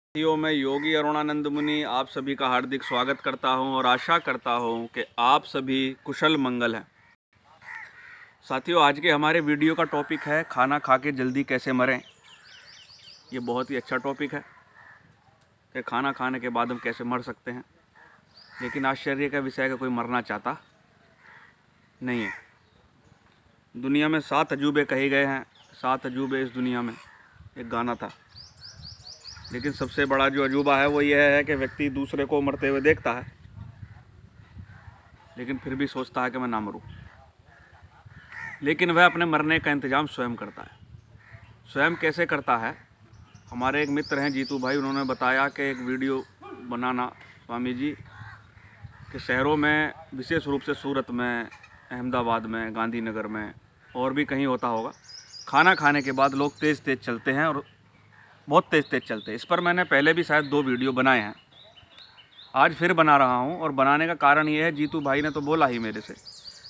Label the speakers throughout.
Speaker 1: साथियों, मैं योगी अरुणानंद मुनि आप सभी का हार्दिक स्वागत करता हूं और आशा करता हूं कि आप सभी कुशल मंगल हैं। साथियों, आज के हमारे वीडियो का टॉपिक है खाना खा के जल्दी कैसे मरें। ये बहुत ही अच्छा टॉपिक है कि खाना खाने के बाद हम कैसे मर सकते हैं, लेकिन आश्चर्य का विषय है कि कोई मरना चाहता नहीं है। दुनिया में 7 अजूबे कहे गए हैं, 7 अजूबे इस दुनिया में एक गाना था, लेकिन सबसे बड़ा जो अजूबा है वो यह है कि व्यक्ति दूसरे को मरते हुए देखता है लेकिन फिर भी सोचता है कि मैं ना मरूं। लेकिन वह अपने मरने का इंतज़ाम स्वयं करता है। स्वयं कैसे करता है? हमारे एक मित्र हैं जीतू भाई, उन्होंने बताया कि एक वीडियो बनाना स्वामी जी के शहरों में, विशेष रूप से सूरत में, अहमदाबाद में, गांधीनगर में और भी कहीं होता होगा, खाना खाने के बाद लोग तेज़ तेज़ चलते हैं और बहुत तेज़ तेज़ चलते हैं। इस पर मैंने पहले भी शायद 2 वीडियो बनाए हैं, आज फिर बना रहा हूँ। और बनाने का कारण ये है, जीतू भाई ने तो बोला ही मेरे से।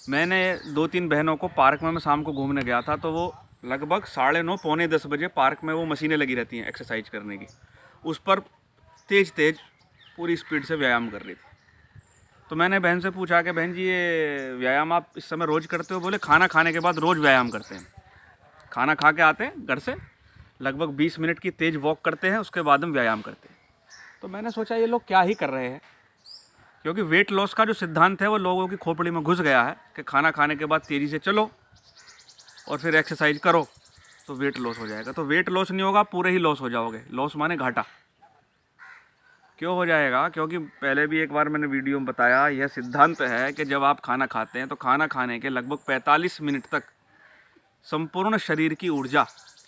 Speaker 1: मैंने 2-3 बहनों को पार्क में, मैं शाम को घूमने गया था, तो वो लगभग 9:30 पौने 10 बजे पार्क में वो मशीनें लगी रहती हैं एक्सरसाइज करने की, उस पर तेज़ तेज़ पूरी स्पीड से व्यायाम कर रही थी। तो मैंने बहन से पूछा कि बहन जी, ये व्यायाम आप इस समय रोज़ करते हो? बोले खाना खाने के बाद रोज़ व्यायाम करते हैं। खाना खा के आते हैं घर से, लगभग 20 मिनट की तेज़ वॉक करते हैं, उसके बाद हम व्यायाम करते हैं। तो मैंने सोचा ये लोग क्या ही कर रहे हैं, क्योंकि वेट लॉस का जो सिद्धांत है वो लोगों की खोपड़ी में घुस गया है कि खाना खाने के बाद तेज़ी से चलो और फिर एक्सरसाइज करो तो वेट लॉस हो जाएगा। तो वेट लॉस नहीं होगा, पूरे ही लॉस हो जाओगे। लॉस माने घाटा। क्यों हो जाएगा? क्योंकि पहले भी एक बार मैंने वीडियो में बताया, यह सिद्धांत है कि जब आप खाना खाते हैं तो खाना खाने के लगभग 45 मिनट तक संपूर्ण शरीर की ऊर्जा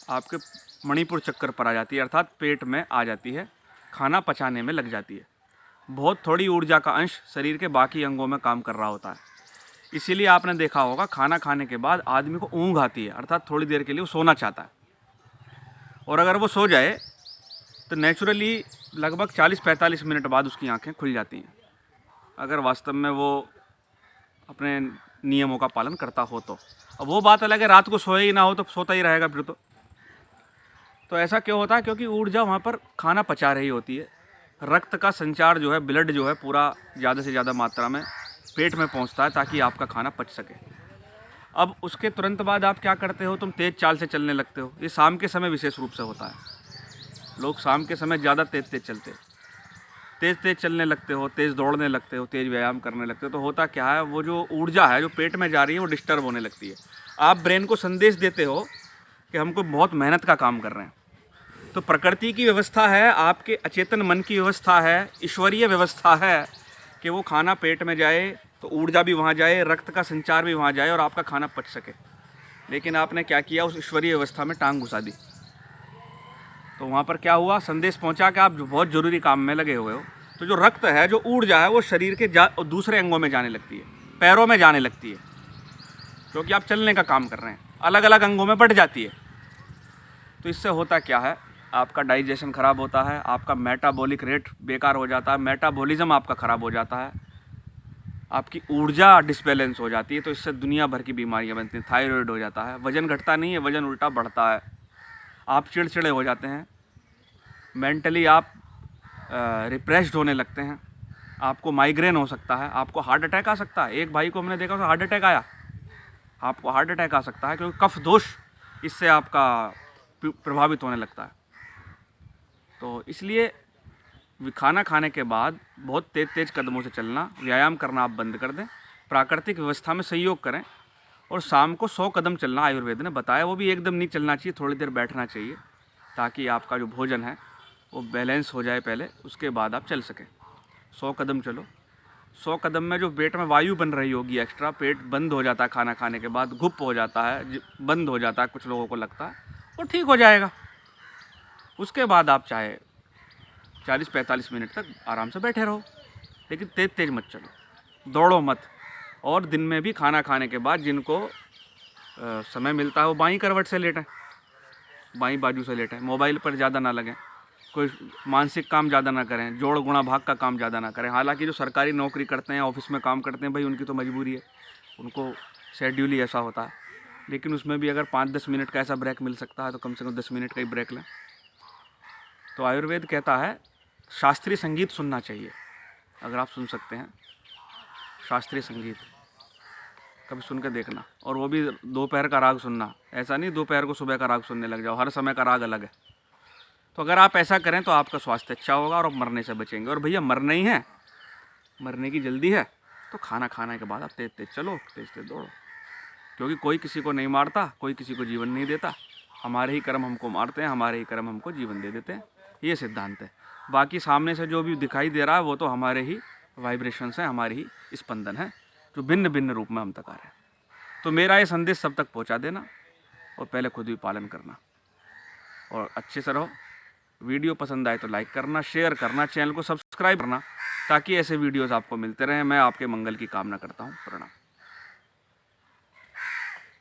Speaker 1: आपके मणिपुर चक्कर पर आ जाती है, अर्थात पेट में आ जाती है, खाना पचाने में लग जाती है। बहुत थोड़ी ऊर्जा का अंश शरीर के बाकी अंगों में काम कर रहा होता है। इसीलिए आपने देखा होगा खाना खाने के बाद आदमी को ऊँघ आती है, अर्थात थोड़ी देर के लिए वो सोना चाहता है। और अगर वो सो जाए तो नेचुरली लगभग 40-45 मिनट बाद उसकी आंखें खुल जाती हैं, अगर वास्तव में वो अपने नियमों का पालन करता हो तो। अब वो बात अलग है, रात को सोए ही ना हो तो सोता ही रहेगा फिर तो ऐसा क्यों होता है? क्योंकि ऊर्जा वहाँ पर खाना पचा रही होती है। रक्त का संचार जो है, ब्लड जो है, पूरा ज़्यादा से ज़्यादा मात्रा में पेट में पहुँचता है ताकि आपका खाना पच सके। अब उसके तुरंत बाद आप क्या करते हो? तुम तेज़ चाल से चलने लगते हो। ये शाम के समय विशेष रूप से होता है, लोग शाम के समय ज़्यादा तेज़ तेज़ चलते हैं। तेज़ तेज़ चलने लगते हो, तेज़ दौड़ने लगते हो, तेज़ व्यायाम करने लगते हो, तो होता क्या है, वो जो ऊर्जा है जो पेट में जा रही है वो डिस्टर्ब होने लगती है। आप ब्रेन को संदेश देते हो कि हमको बहुत मेहनत का काम कर रहे हैं। तो प्रकृति की व्यवस्था है, आपके अचेतन मन की व्यवस्था है, ईश्वरीय व्यवस्था है कि वो खाना पेट में जाए तो ऊर्जा भी वहाँ जाए, रक्त का संचार भी वहाँ जाए और आपका खाना पच सके। लेकिन आपने क्या किया? उस ईश्वरीय व्यवस्था में टांग घुसा दी। तो वहाँ पर क्या हुआ? संदेश पहुँचा कि आप बहुत ज़रूरी काम में लगे हुए हो। तो जो रक्त है, जो ऊर्जा है, वो शरीर के दूसरे अंगों में जाने लगती है, पैरों में जाने लगती है, क्योंकि आप चलने का काम कर रहे हैं, अलग अलग अंगों में बढ़ जाती है। तो इससे होता क्या है? आपका डाइजेशन ख़राब होता है, आपका मेटाबॉलिक रेट बेकार हो जाता है, मेटाबॉलिज्म आपका ख़राब हो जाता है, आपकी ऊर्जा डिसबैलेंस हो जाती है। तो इससे दुनिया भर की बीमारियां बनती हैं। थायराइड हो जाता है, वज़न घटता नहीं है, वज़न उल्टा बढ़ता है, आप चिड़चिड़े हो जाते हैं, मेंटली आप रिप्रेस्ड होने लगते हैं, आपको माइग्रेन हो सकता है, आपको हार्ट अटैक आ सकता है। एक भाई को हमने देखा, उसे हार्ट अटैक आया। आपको हार्ट अटैक आ सकता है क्योंकि कफ दोष इससे आपका प्रभावित होने लगता है। तो इसलिए खाना खाने के बाद बहुत तेज़ तेज़ कदमों से चलना, व्यायाम करना आप बंद कर दें, प्राकृतिक व्यवस्था में सहयोग करें। और शाम को 100 कदम चलना आयुर्वेद ने बताया, वो भी एकदम नहीं चलना चाहिए, थोड़ी देर बैठना चाहिए ताकि आपका जो भोजन है वो बैलेंस हो जाए पहले, उसके बाद आप चल सकें। 100 कदम चलो। 100 कदम में जो पेट में वायु बन रही होगी एक्स्ट्रा, पेट बंद हो जाता है खाना खाने के बाद, गुप्त हो जाता है, बंद हो जाता है, कुछ लोगों को लगता है, वो ठीक हो जाएगा। उसके बाद आप चाहे 40-45 मिनट तक आराम से बैठे रहो, लेकिन तेज़ तेज़ मत चलो, दौड़ो मत। और दिन में भी खाना खाने के बाद जिनको समय मिलता है वो बाईं करवट से लेटें, बाईं बाजू से लेटें, मोबाइल पर ज़्यादा ना लगें, कोई मानसिक काम ज़्यादा ना करें, जोड़ गुणा भाग का काम ज़्यादा ना करें। हालांकि जो सरकारी नौकरी करते हैं, ऑफिस में काम करते हैं, भाई उनकी तो मजबूरी है, उनको शेड्यूल ही ऐसा होता है। लेकिन उसमें भी अगर 5-10 मिनट का ऐसा ब्रेक मिल सकता है तो कम से कम 10 मिनट का ही ब्रेक लें। तो आयुर्वेद कहता है शास्त्रीय संगीत सुनना चाहिए। अगर आप सुन सकते हैं शास्त्रीय संगीत, कभी सुन के देखना, और वो भी दोपहर का राग सुनना। ऐसा नहीं दोपहर को सुबह का राग सुनने लग जाओ, हर समय का राग अलग है। तो अगर आप ऐसा करें तो आपका स्वास्थ्य अच्छा होगा और आप मरने से बचेंगे। और भैया मरना ही है, मरने की जल्दी है, तो खाना खाने के बाद आप तेज तेज चलो, तेज तेज दौड़ो, क्योंकि कोई किसी को नहीं मारता, कोई किसी को जीवन नहीं देता। हमारे ही कर्म हमको मारते हैं, हमारे ही कर्म हमको जीवन दे देते हैं। ये सिद्धांत है। बाकी सामने से जो भी दिखाई दे रहा है वो तो हमारे ही वाइब्रेशंस हैं, हमारे ही स्पंदन हैं, जो भिन्न भिन्न रूप में हम तक आ रहे हैं। तो मेरा ये संदेश सब तक पहुंचा देना और पहले खुद भी पालन करना और अच्छे से रहो। वीडियो पसंद आए तो लाइक करना, शेयर करना, चैनल को सब्सक्राइब करना, ताकि ऐसे वीडियोस आपको मिलते रहें। मैं आपके मंगल की कामना करता हूँ। प्रणाम।